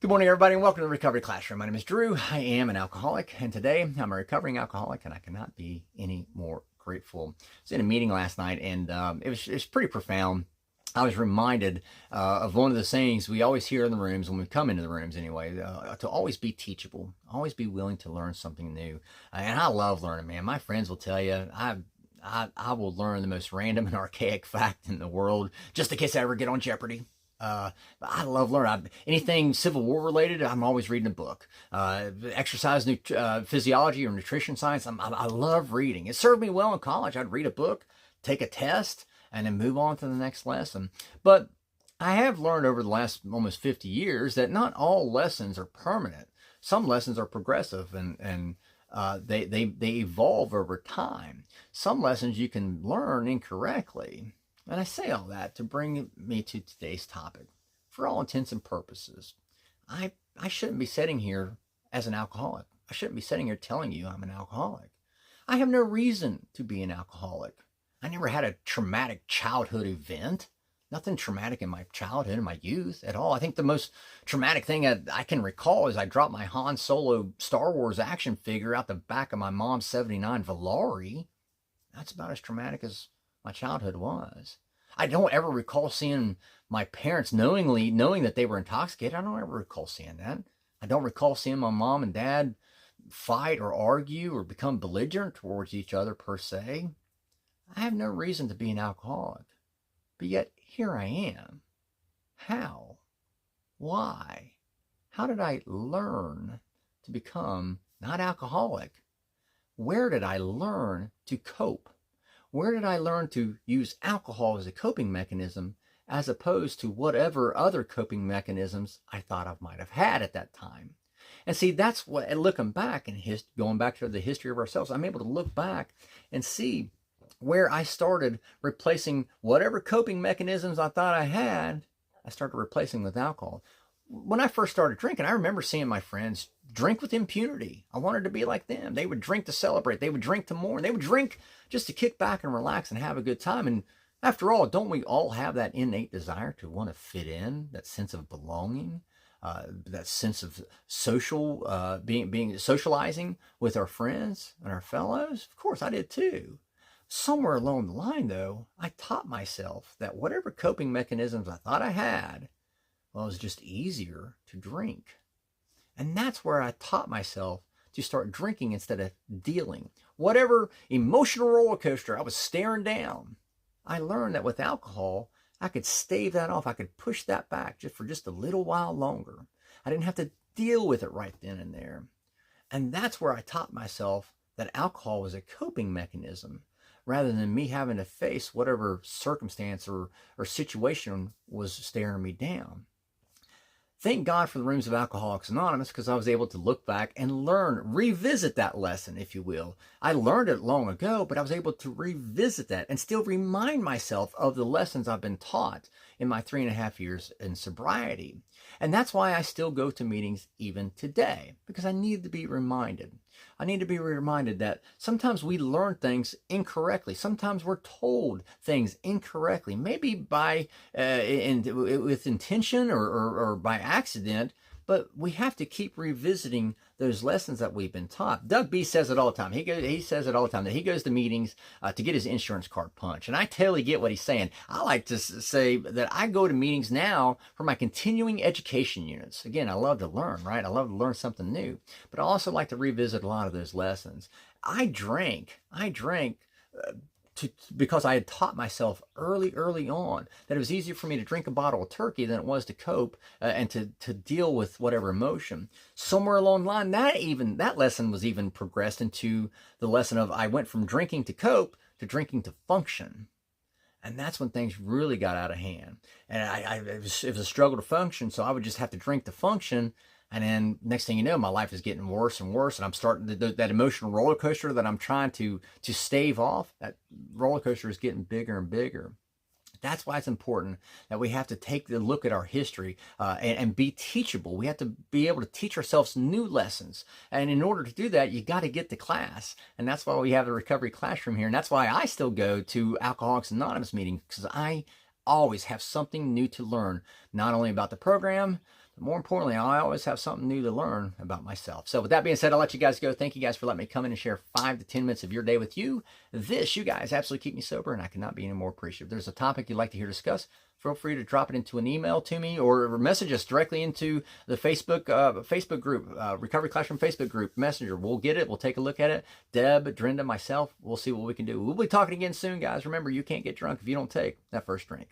Good morning, everybody, and welcome to the Recovery Classroom. My name is Drew. I am an alcoholic, and today I'm a recovering alcoholic, and I cannot be any more grateful. I was in a meeting last night, and it was pretty profound. I was reminded of one of the sayings we always hear in the rooms when we come into the rooms anyway, to always be teachable, always be willing to learn something new. And I love learning, man. My friends will tell you, I will learn the most random and archaic fact in the world just in case I ever get on Jeopardy. But I love learning. Anything Civil War related, I'm always reading a book. Exercise, physiology, or nutrition science, I love reading. It served me well in college. I'd read a book, take a test, and then move on to the next lesson. But I have learned over the last almost 50 years that not all lessons are permanent. Some lessons are progressive and they evolve over time. Some lessons you can learn incorrectly. And I say all that to bring me to today's topic. For all intents and purposes, I shouldn't be sitting here as an alcoholic. I shouldn't be sitting here telling you I'm an alcoholic. I have no reason to be an alcoholic. I never had a traumatic childhood event. Nothing traumatic in my childhood and my youth at all. I think the most traumatic thing I can recall is I dropped my Han Solo Star Wars action figure out the back of my mom's 79 Valari. That's about as traumatic as my childhood was. I don't ever recall seeing my parents knowing that they were intoxicated. I don't ever recall seeing that. I don't recall seeing my mom and dad fight or argue or become belligerent towards each other per se. I have no reason to be an alcoholic. But yet here I am. How? Why? How did I learn to become not alcoholic? Where did I learn to cope? Where did I learn to use alcohol as a coping mechanism as opposed to whatever other coping mechanisms I thought I might have had at that time? And see, that's what, looking back and going back to the history of ourselves, I'm able to look back and see where I started replacing whatever coping mechanisms I thought I had, I started replacing with alcohol. When I first started drinking, I remember seeing my friends drink with impunity. I wanted to be like them. They would drink to celebrate. They would drink to mourn. They would drink just to kick back and relax and have a good time. And after all, don't we all have that innate desire to want to fit in, that sense of belonging, that sense of being socializing with our friends and our fellows? Of course, I did too. Somewhere along the line, though, I taught myself that whatever coping mechanisms I thought I had, well, it was just easier to drink. And that's where I taught myself to start drinking instead of dealing. Whatever emotional roller coaster I was staring down, I learned that with alcohol, I could stave that off. I could push that back for just a little while longer. I didn't have to deal with it right then and there. And that's where I taught myself that alcohol was a coping mechanism rather than me having to face whatever circumstance or situation was staring me down. Thank God for the rooms of Alcoholics Anonymous, because I was able to look back and revisit that lesson, if you will. I learned it long ago, but I was able to revisit that and still remind myself of the lessons I've been taught in my 3.5 years in sobriety. And that's why I still go to meetings even today, because I need to be reminded. I need to be reminded that sometimes we learn things incorrectly. Sometimes we're told things incorrectly, maybe with intention or by accident, but we have to keep revisiting those lessons that we've been taught. Doug B says it all the time. He says it all the time that he goes to meetings to get his insurance card punched. And I totally get what he's saying. I like to say that I go to meetings now for my continuing education units. Again, I love to learn, right? I love to learn something new. But I also like to revisit a lot of those lessons. I drank because I had taught myself early on that it was easier for me to drink a bottle of turkey than it was to cope and to deal with whatever emotion. Somewhere along the line, that lesson was even progressed into the lesson of I went from drinking to cope to drinking to function. And that's when things really got out of hand. And it was a struggle to function, so I would just have to drink to function. And then next thing you know, my life is getting worse and worse. And I'm starting that emotional roller coaster that I'm trying to stave off, that roller coaster is getting bigger and bigger. That's why it's important that we have to take a look at our history and be teachable. We have to be able to teach ourselves new lessons. And in order to do that, you got to get to class. And that's why we have the recovery classroom here. And that's why I still go to Alcoholics Anonymous meetings, because I always have something new to learn, not only about the program, But more importantly, I always have something new to learn about myself. So with that being said, I'll let you guys go. Thank you guys for letting me come in and share 5 to 10 minutes of your day with you. You guys absolutely keep me sober, and I cannot be any more appreciative. If there's a topic you'd like to hear discussed, feel free to drop it into an email to me or message us directly into the Facebook group, Recovery Classroom Facebook group, Messenger. We'll get it. We'll take a look at it. Deb, Drenda, myself, we'll see what we can do. We'll be talking again soon, guys. Remember, you can't get drunk if you don't take that first drink.